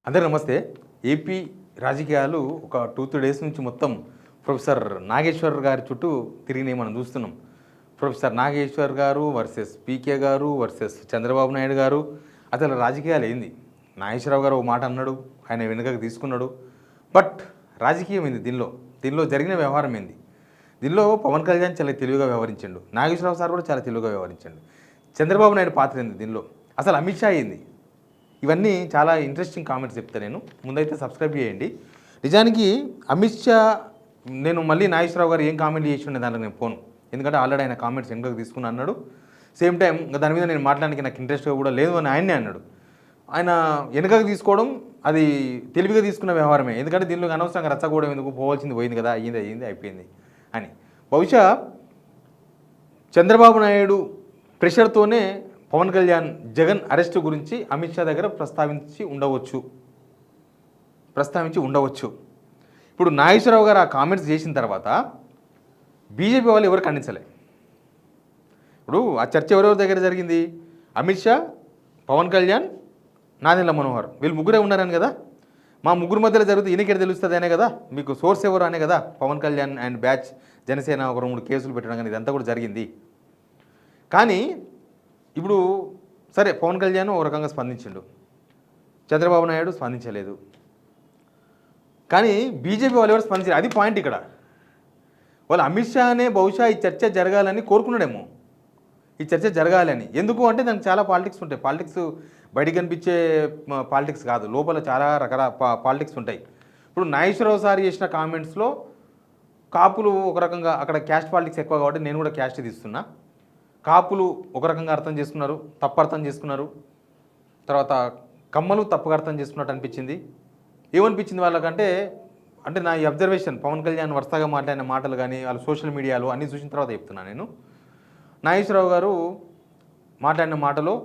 అందరికీ నమస్తే. ఏపీ రాజకీయాలు ఒక 2-3 డేస్ నుంచి మొత్తం ప్రొఫెసర్ నాగేశ్వర్ గారి చుట్టూ తిరిగినవి మనం చూస్తున్నాం. ప్రొఫెసర్ నాగేశ్వర్ గారు వర్సెస్ పీకే గారు వర్సెస్ చంద్రబాబు నాయుడు గారు. అసలు రాజకీయాలు ఏంది? నాగేశ్వరరావు గారు ఒక మాట అన్నాడు, ఆయన వెనుకకు తీసుకున్నాడు. బట్ రాజకీయం ఏంది దీనిలో జరిగిన వ్యవహారం ఏంది? దీనిలో పవన్ కళ్యాణ్ చాలా తెలివిగా వ్యవహరించండు, నాగేశ్వరరావు సార్ కూడా చాలా తెలివిగా వ్యవహరించండు. చంద్రబాబు నాయుడు పాత్ర ఏంది దీనిలో? అసలు అమిత్ షా ఏంది? ఇవన్నీ చాలా ఇంట్రెస్టింగ్ కామెంట్స్ చెప్తాను నేను. ముందైతే సబ్స్క్రైబ్ చేయండి. నిజానికి అమిత్ షా, నేను మళ్ళీ నాగేశ్వరరావు గారు ఏం కామెంట్ చేసి ఉండే దాంట్లో నేను పోను, ఎందుకంటే ఆల్రెడీ ఆయన కామెంట్స్ వెనుకకు తీసుకుని అన్నాడు. సేమ్ టైం దాని మీద నేను మాట్లాడడానికి నాకు ఇంట్రెస్ట్గా కూడా లేదు అని ఆయన్నే అన్నాడు. ఆయన వెనుకకు తీసుకోవడం అది తెలివిగా తీసుకున్న వ్యవహారమే, ఎందుకంటే దీనిలో అనవసరంగా రచ్చకూడడం ఎందుకు, పోవాల్సింది పోయింది కదా, అయ్యింది అయిపోయింది అని. బహుశా చంద్రబాబు నాయుడు ప్రెషర్తోనే పవన్ కళ్యాణ్ జగన్ అరెస్టు గురించి అమిత్ షా దగ్గర ప్రస్తావించి ఉండవచ్చు. ఇప్పుడు నాగేశ్వరరావు గారు ఆ కామెంట్స్ చేసిన తర్వాత బీజేపీ వాళ్ళు ఎవరు ఖండించలే. ఇప్పుడు ఆ చర్చ ఎవరెవరి దగ్గర జరిగింది? అమిత్ షా, పవన్ కళ్యాణ్, నాదెండ్ల మనోహర్, వీళ్ళు ముగ్గురే ఉన్నారని కదా. మా ముగ్గురు మధ్యలో జరిగితే ఈయనకేట తెలుస్తుంది అనే కదా, మీకు సోర్స్ ఎవరు అనే కదా పవన్ కళ్యాణ్ అండ్ బ్యాచ్ జనసేన ఒక 2-3 కేసులు పెట్టడం కానీ ఇదంతా కూడా జరిగింది. కానీ ఇప్పుడు సరే, పవన్ కళ్యాణ్ ఒక రకంగా స్పందించిండు, చంద్రబాబు నాయుడు స్పందించలేదు. కానీ బీజేపీ వాళ్ళు ఎవరు స్పందించారు? అది పాయింట్ ఇక్కడ. వాళ్ళు అమిత్ షానే బహుశా ఈ చర్చ జరగాలని కోరుకున్నాడేమో, ఈ చర్చ జరగాలని. ఎందుకు అంటే దానికి చాలా పాలిటిక్స్ ఉంటాయి. పాలిటిక్స్ బయటికి కనిపించే పాలిటిక్స్ కాదు, లోపల చాలా రకరకాల పాలిటిక్స్ ఉంటాయి. ఇప్పుడు నాగేశ్వరరావు సార్ చేసిన కామెంట్స్లో కాపులు ఒక రకంగా, అక్కడ క్యాస్ట్ పాలిటిక్స్ ఎక్కువ కాబట్టి నేను కూడా క్యాస్ట్ తీస్తున్నా. కాపులు ఒక రకంగా అర్థం చేసుకున్నారు, తప్పు అర్థం చేసుకున్నారు. తర్వాత కమ్మలు తప్పుగా అర్థం చేసుకున్నట్టు అనిపించింది. ఏమనిపించింది వాళ్ళకంటే, అంటే నా ఈ అబ్జర్వేషన్, పవన్ కళ్యాణ్ వరుసగా మాట్లాడిన మాటలు కానీ వాళ్ళు సోషల్ మీడియాలో అన్నీ చూసిన తర్వాత చెప్తున్నాను నేను. నాగేశ్వరరావు గారు మాట్లాడిన మాటలో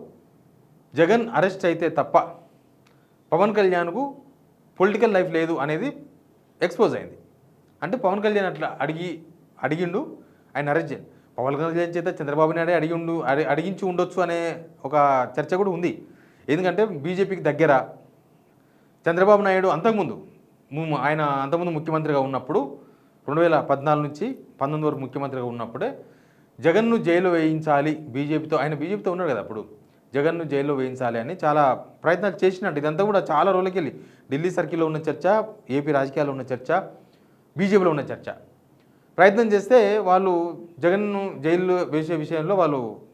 జగన్ అరెస్ట్ అయితే తప్ప పవన్ కళ్యాణ్కు పొలిటికల్ లైఫ్ లేదు అనేది ఎక్స్పోజ్ అయింది. అంటే పవన్ కళ్యాణ్ అట్లా అడిగిండు, ఆయన అరెస్ట్ చేయండి. పవన్ కళ్యాణ్ చేత చంద్రబాబు నాయుడే అడిగించి ఉండొచ్చు అనే ఒక చర్చ కూడా ఉంది. ఎందుకంటే బీజేపీకి దగ్గర చంద్రబాబు నాయుడు అంతకుముందు ముఖ్యమంత్రిగా ఉన్నప్పుడు 2014 నుంచి 19 వరకు ముఖ్యమంత్రిగా ఉన్నప్పుడే జగన్ను జైలు వేయించాలి బీజేపీతో, ఆయన బీజేపీతో ఉన్నాడు కదా అప్పుడు, జగన్ను జైల్లో వేయించాలి అని చాలా ప్రయత్నాలు చేసినట్టు. ఇదంతా కూడా చాలా రోజులకి వెళ్ళి ఢిల్లీ సర్కిల్లో ఉన్న చర్చ, ఏపీ రాజకీయాల్లో ఉన్న చర్చ, బీజేపీలో ఉన్న చర్చ. ప్రయత్నం చేస్తే వాళ్ళు జగన్ను జైల్లో వేసే విషయంలో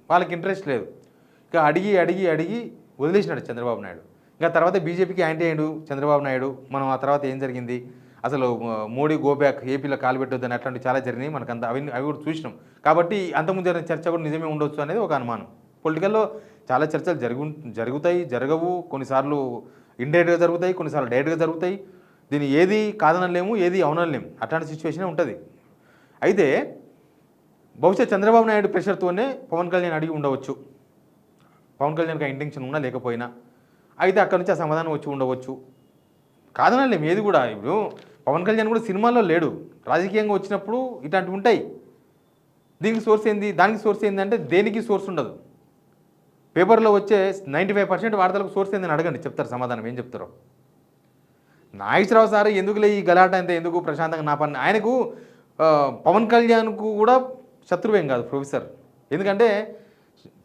వాళ్ళకి ఇంట్రెస్ట్ లేదు. ఇక అడిగి వదిలేసినాడు చంద్రబాబు నాయుడు. ఇంకా తర్వాత బీజేపీకి యాంటీ అయ్యాడు చంద్రబాబు నాయుడు. మనం ఆ తర్వాత ఏం జరిగింది, అసలు మోడీ గోబ్యాక్, ఏపీలో కాలు పెట్టొద్దని అట్లాంటివి చాలా జరిగినాయి మనకంతా, అవి కూడా చూసినాం. కాబట్టి అంతకుముందు జరిగిన చర్చ కూడా నిజమే ఉండొచ్చు అనేది ఒక అనుమానం. పొలిటికల్లో చాలా చర్చలు జరుగుతాయి, జరగవు, కొన్నిసార్లు ఇండైరెక్ట్గా జరుగుతాయి, కొన్నిసార్లు డైరెక్ట్గా జరుగుతాయి. దీన్ని ఏది కాదనలేము, ఏది అవునలేము, అట్లాంటి సిచ్యువేషనే ఉంటుంది. అయితే బహుశా చంద్రబాబు నాయుడు ప్రెషర్తోనే పవన్ కళ్యాణ్ అడిగి ఉండవచ్చు. పవన్ కళ్యాణ్కి ఆ ఇంటెన్షన్ ఉన్నా లేకపోయినా, అయితే అక్కడి నుంచి ఆ సమాధానం వచ్చి ఉండవచ్చు, కాదనలేము ఏది కూడా. ఇప్పుడు పవన్ కళ్యాణ్ కూడా సినిమాల్లో లేడు, రాజకీయంగా వచ్చినప్పుడు ఇట్లాంటివి ఉంటాయి. దీనికి సోర్స్ ఏంది, దానికి సోర్స్ ఏంది అంటే దేనికి సోర్స్ ఉండదు. పేపర్లో వచ్చే 95% వార్తలకు సోర్స్ ఏందని అడగండి, చెప్తారు సమాధానం, ఏం చెప్తారో. నాగేశ్వరరావు సార్ ఎందుకులే ఈ గలాట అంత, ఎందుకు ప్రశాంతంగా నా పని. ఆయనకు పవన్ కళ్యాణ్కు కూడా శత్రువేం కాదు ప్రొఫెసర్. ఎందుకంటే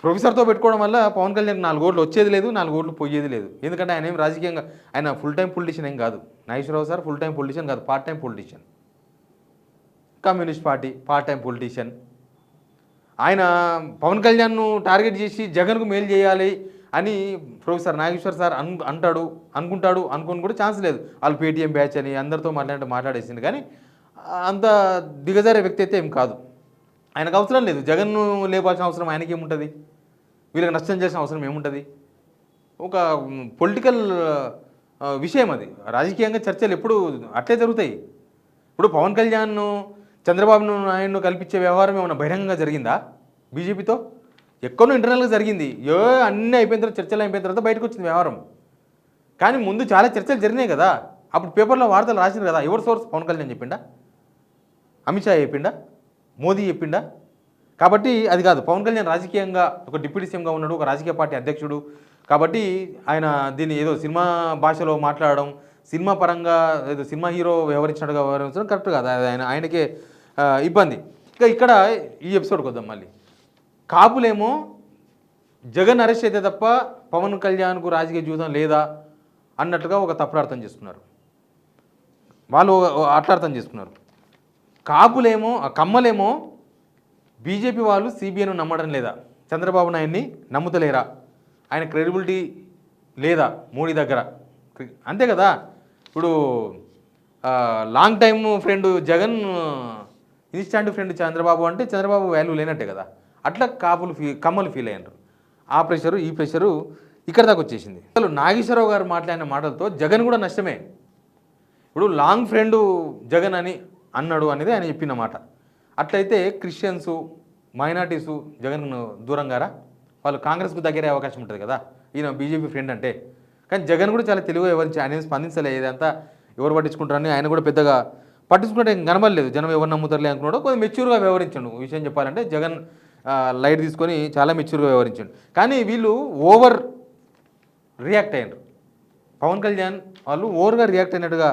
ప్రొఫెసర్తో పెట్టుకోవడం వల్ల పవన్ కళ్యాణ్ 4 ఓట్లు వచ్చేది లేదు, 4 ఓట్లు పోయేది లేదు. ఎందుకంటే ఆయన ఏం రాజకీయంగా, ఆయన ఫుల్ టైం పొలిటీషియన్ ఏం కాదు. Nageswara Rao sir full time politician కాదు, part time politician. Communist party part time politician. ఆయన పవన్ కళ్యాణ్ను టార్గెట్ చేసి జగన్కు మేలు చేయాలి అని ప్రొఫెసర్ నాగేశ్వర్ సార్ అనుకుని కూడా ఛాన్స్ లేదు. వాళ్ళు పేటీఎం బ్యాచ్ అని అందరితో మాట్లాడేసింది. కానీ అంత దిగజారే వ్యక్తి అయితే ఏం కాదు. ఆయనకు అవసరం లేదు, జగన్ను లేపాల్సిన అవసరం ఆయనకి ఏముంటుంది, వీళ్ళకి నష్టం చేసిన అవసరం ఏముంటుంది. ఒక పొలిటికల్ విషయం అది. రాజకీయంగా చర్చలు ఎప్పుడు అట్లే జరుగుతాయి. ఇప్పుడు పవన్ కళ్యాణ్ చంద్రబాబు నాయుడును కల్పించే వ్యవహారం ఏమైనా బహిరంగంగా జరిగిందా బీజేపీతో? ఎక్కడో ఇంటర్నల్గా జరిగింది. అన్నీ అయిపోయిన తర్వాత, చర్చలు అయిపోయిన తర్వాత బయటకు వచ్చింది వ్యవహారం. కానీ ముందు చాలా చర్చలు జరిగినాయి కదా, అప్పుడు పేపర్లో వార్తలు రాసినారు కదా. ఎవరు సోర్స్? పవన్ కళ్యాణ్ చెప్పిండా, అమిత్ షా చెప్పిండా, మోదీ చెప్పిండా? కాబట్టి అది కాదు. పవన్ కళ్యాణ్ రాజకీయంగా ఒక డిప్యూటీ సీఎంగా ఉన్నాడు, ఒక రాజకీయ పార్టీ అధ్యక్షుడు. కాబట్టి ఆయన దీన్ని ఏదో సినిమా భాషలో మాట్లాడడం, సినిమా పరంగా ఏదో సినిమా హీరో వ్యవహరించినట్టుగా వ్యవహరించడం కరెక్ట్ కాదు. అది ఆయనకే ఇబ్బంది. ఇక్కడ ఈ ఎపిసోడ్కి వద్దాం మళ్ళీ. కాపులేమో జగన్ అరెస్ట్ అయితే తప్ప పవన్ కళ్యాణ్కు రాజకీయ జీవితం లేదా అన్నట్టుగా ఒక తప్పుడు అర్థం చేసుకున్నారు. వాళ్ళు అట్లా అర్థం చేసుకున్నారు. కాపులేమో కమ్మలేమో బీజేపీ వాళ్ళు సిబిఐను నమ్మడం లేదా, చంద్రబాబు నాయుడిని నమ్ముతలేరా, ఆయన క్రెడిబిలిటీ లేదా మోడీ దగ్గర, అంతే కదా. ఇప్పుడు long time friend Jagan, instant friend Chandrababu అంటే చంద్రబాబు వాల్యూ లేనట్టే కదా. అట్లా కాపులు కమ్మలు ఫీల్ అయ్యారు. ఆ ప్రెషరు ఈ ప్రెషరు ఇక్కడ దాకా వచ్చేసింది. అసలు నాగేశ్వరరావు గారు మాట్లాడిన మాటలతో జగన్ కూడా నష్టమే. ఇప్పుడు లాంగ్ ఫ్రెండు జగన్ అని అన్నాడు అనేది ఆయన చెప్పిన మాట. అట్లయితే క్రిస్టియన్సు, మైనార్టీసు జగన్ దూరంగారా, వాళ్ళు కాంగ్రెస్కు దగ్గరే అవకాశం ఉంటుంది కదా ఈయన బీజేపీ ఫ్రెండ్ అంటే. కానీ జగన్ కూడా చాలా తెలివిగా ఎవరించి ఆయన స్పందించలేదు. ఇదంతా ఎవరు పట్టించుకుంటారని ఆయన కూడా పెద్దగా పట్టించుకుంటే కనబడలేదు. జనం ఎవరు నమ్ముతారులే అనుకున్నాడు. కొంచెం మెచ్యూర్గా వ్యవహరించాడు. విషయం చెప్పాలంటే జగన్ లైట్ తీసుకొని చాలా మెచ్యూర్గా వ్యవహరించాడు. కానీ వీళ్ళు ఓవర్ రియాక్ట్ అయ్యారు. పవన్ కళ్యాణ్ వాళ్ళు ఓవర్గా రియాక్ట్ అయినట్టుగా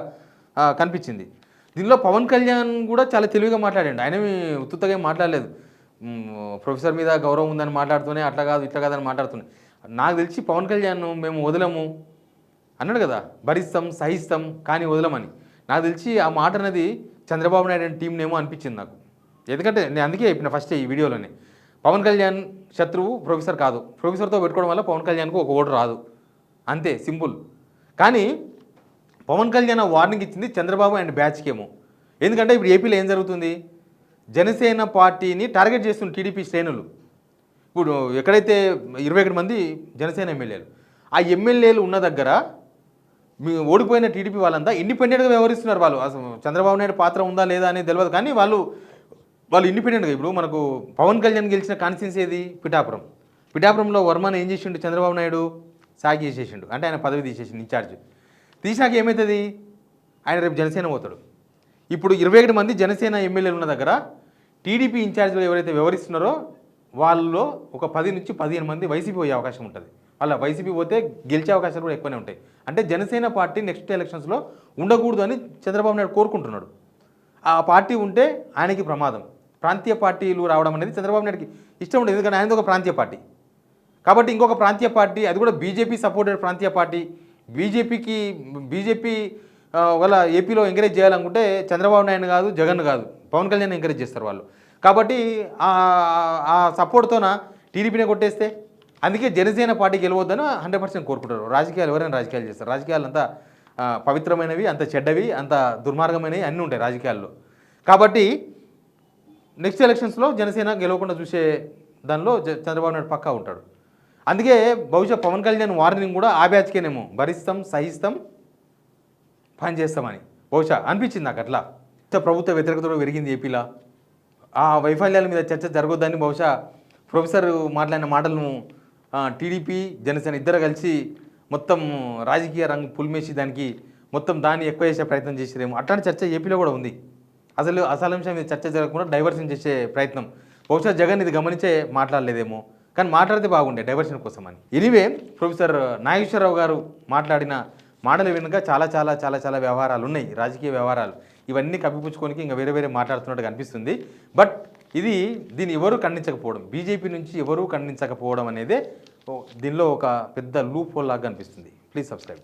కనిపించింది. దీనిలో పవన్ కళ్యాణ్ కూడా చాలా తెలివిగా మాట్లాడాడు. ఆయన ఉత్తుగా మాట్లాడలేదు. ప్రొఫెసర్ మీద గౌరవం ఉందని మాట్లాడుతూనే అట్లా కాదు ఇట్లా కాదని మాట్లాడుతున్నాయి. నాకు తెలిసి పవన్ కళ్యాణ్ మేము వదలము అన్నాడు కదా, భరిస్తాం సహిస్తాం కానీ వదలమని. నాకు తెలిసి ఆ మాట అనేది చంద్రబాబు నాయుడు టీంనేమో అనిపించింది నాకు. ఎందుకంటే నేను అందుకే చెప్పిన ఫస్ట్ ఈ వీడియోలోనే, పవన్ కళ్యాణ్ శత్రువు ప్రొఫెసర్ కాదు. ప్రొఫెసర్తో పెట్టుకోవడం వల్ల పవన్ కళ్యాణ్కు ఒక ఓటు రాదు, అంతే సింపుల్. కానీ పవన్ కళ్యాణ్ వార్నింగ్ ఇచ్చింది చంద్రబాబు అండ్ బ్యాచ్కేమో. ఎందుకంటే ఇప్పుడు ఏపీలో ఏం జరుగుతుంది, జనసేన పార్టీని టార్గెట్ చేస్తున్న టీడీపీ శ్రేణులు. ఇప్పుడు ఎక్కడైతే 21 మంది జనసేన ఎమ్మెల్యేలు, ఆ ఎమ్మెల్యేలు ఉన్న దగ్గర ఓడిపోయిన టీడీపీ వాళ్ళంతా ఇండిపెండెంట్గా వ్యవహరిస్తున్నారు. వాళ్ళు అసలు చంద్రబాబు నాయుడు పాత్ర ఉందా లేదా అనేది తెలియదు, కానీ వాళ్ళు ఇండిపెండెంట్గా. ఇప్పుడు మనకు పవన్ కళ్యాణ్ గెలిచిన కాన్స్టిట్యున్సీ ఏది, పిఠాపురం. పిఠాపురంలో వర్మను ఏం చేసిండు చంద్రబాబు నాయుడు, సాగి చేసేసిండు. అంటే ఆయన పదవి తీసేసిండు, ఇన్ఛార్జ్ తీసాక ఏమవుతుంది, ఆయన రేపు జనసేన పోతాడు. ఇప్పుడు 21 మంది జనసేన ఎమ్మెల్యేలు ఉన్న దగ్గర టీడీపీ ఇన్ఛార్జ్లు ఎవరైతే వ్యవహరిస్తున్నారో వాళ్ళలో ఒక 10 నుంచి 15 మంది వైసీపీ పోయే అవకాశం ఉంటుంది. అలా వైసీపీ పోతే గెలిచే అవకాశాలు కూడా ఎక్కువనే ఉంటాయి. అంటే జనసేన పార్టీ నెక్స్ట్ ఎలక్షన్స్లో ఉండకూడదు అని చంద్రబాబు నాయుడు కోరుకుంటున్నాడు. ఆ పార్టీ ఉంటే ఆయనకి ప్రమాదం. ప్రాంతీయ పార్టీలు రావడం అనేది చంద్రబాబు నాయుడికి ఇష్టం ఉండదు, ఎందుకంటే ఆయనది ఒక ప్రాంతీయ పార్టీ. కాబట్టి ఇంకొక ప్రాంతీయ పార్టీ, అది కూడా బీజేపీ సపోర్టెడ్ ప్రాంతీయ పార్టీ, బీజేపీ వాళ్ళ ఏపీలో ఎంకరేజ్ చేయాలనుకుంటే చంద్రబాబు నాయుడు కాదు, జగన్ కాదు, పవన్ కళ్యాణ్ ఎంకరేజ్ చేస్తారు వాళ్ళు. కాబట్టి ఆ సపోర్ట్తోన టీడీపీనే కొట్టేస్తే, అందుకే జనసేన పార్టీ గెలవద్దని 100% కోరుకుంటారు. రాజకీయాలు ఎవరైనా రాజకీయాలు చేస్తారు. రాజకీయాలు అంతా పవిత్రమైనవి, అంత చెడ్డవి, అంత దుర్మార్గమైనవి అన్నీ ఉంటాయి రాజకీయాల్లో. కాబట్టి నెక్స్ట్ ఎలక్షన్స్లో జనసేన గెలవకుండా చూసే దానిలో చంద్రబాబు నాయుడు పక్కా ఉంటాడు. అందుకే బహుశా పవన్ కళ్యాణ్ వార్నింగ్ కూడా ఆ బ్యాచ్కేనేమో, భరిస్తాం సహిస్తాం పని చేస్తామని బహుశా అనిపించింది నాకు. అట్లా ప్రభుత్వ వ్యతిరేకత పెరిగింది ఏపీలో, ఆ వైఫల్యాల మీద చర్చ జరగొద్దని బహుశా ప్రొఫెసర్ మాట్లాడిన మాటలను టీడీపీ జనసేన ఇద్దరు కలిసి మొత్తం రాజకీయ రంగు పులిమేసి దానికి మొత్తం దాన్ని ఎక్కువ చేసే ప్రయత్నం చేసేదేమో. అట్లాంటి చర్చ ఏపీలో కూడా ఉంది. అసలు అంశం మీద చర్చ జరగకుండా డైవర్షన్ చేసే ప్రయత్నం. బహుశా జగన్ ఇది గమనించే మాట్లాడలేదేమో, కానీ మాట్లాడితే బాగుండే డైవర్షన్ కోసం అని. ఎనీవే, ప్రొఫెసర్ నాగేశ్వరరావు గారు మాట్లాడిన మాటల వెనుక చాలా చాలా చాలా చాలా వ్యవహారాలు ఉన్నాయి, రాజకీయ వ్యవహారాలు. ఇవన్నీ కప్పిపుచ్చుకోనికి ఇంకా వేరే మాట్లాడుతున్నట్టుగా అనిపిస్తుంది. బట్ దీన్ని ఎవరూ ఖండించకపోవడం, బీజేపీ నుంచి ఎవరూ ఖండించకపోవడం అనేదే దీనిలో ఒక పెద్ద లూప్ హోల్ లాగా అనిపిస్తుంది. Please subscribe.